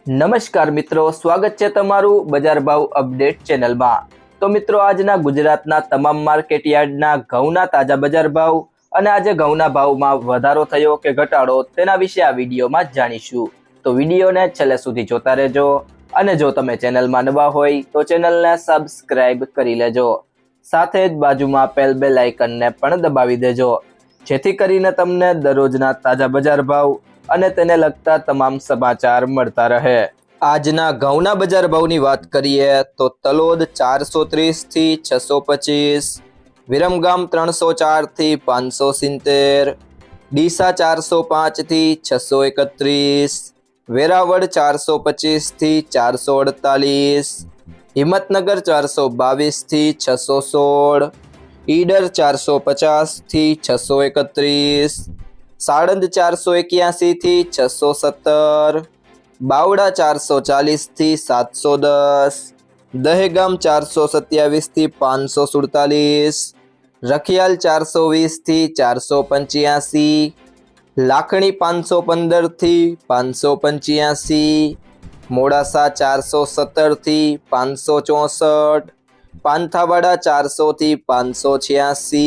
નમસ્કાર મિત્રો, સ્વાગત છે તમારું બજાર ભાવ અપડેટ ચેનલમાં। તો મિત્રો, આજના ગુજરાતના તમામ માર્કેટ યાર્ડના ઘઉંના તાજા બજાર ભાવ અને આજે ઘઉંના ભાવમાં વધારો થયો કે ઘટાડો તેના વિશે આ વિડીયોમાં જાણીશું। તો વિડીયોને છેલ્લે સુધી જોતા રહેજો અને જો તમે ચેનલમાં નવા હોય તો ચેનલને સબસ્ક્રાઇબ કરી લેજો, સાથે જ બાજુમાં આપેલ બેલ આઇકનને પણ દબાવી દેજો, જેથી કરીને તમને દરરોજના તાજા બજાર ભાવ અને તેને લગતા તમામ સમાચાર મળતા રહે। આજના ઘઉંના બજાર ભાવની વાત કરીએ તો તલોદ 430 થી 625, વિરમગામ 304 થી 570, ડીસા 405 થી 631, વેરાવળ 425 થી 448, હિંમતનગર 422 થી 616, ઈડર 450 થી 631, સાણંદ 481 થી 617, બાવડા 440 થી 710, દહેગામ 427 થી 547, રખિયાલ 420 થી 485, લાખણી 515 થી 585, મોડાસા 417 થી 564, પાંથાવાડા 400 થી 586,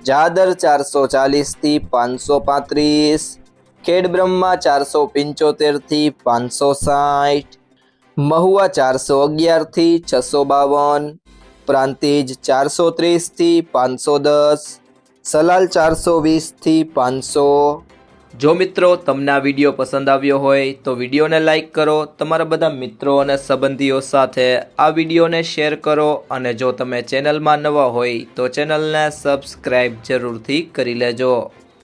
જાદર 440 થી 535, ખેડબ્રહ્મા 475 થી 560, મહુવા 411 થી 652, પ્રાંતિજ 430 થી 510, સલાલ 420 થી 500। જો મિત્રો તમને આ વિડીયો પસંદ આવ્યો હોય તો વિડીયોને લાઈક કરો, તમારા બધા મિત્રો અને સંબંધીઓ સાથે આ વિડીયોને શેર કરો અને જો તમે ચેનલમાં નવા હોય તો ચેનલને સબસ્ક્રાઈબ જરૂરથી કરી લેજો।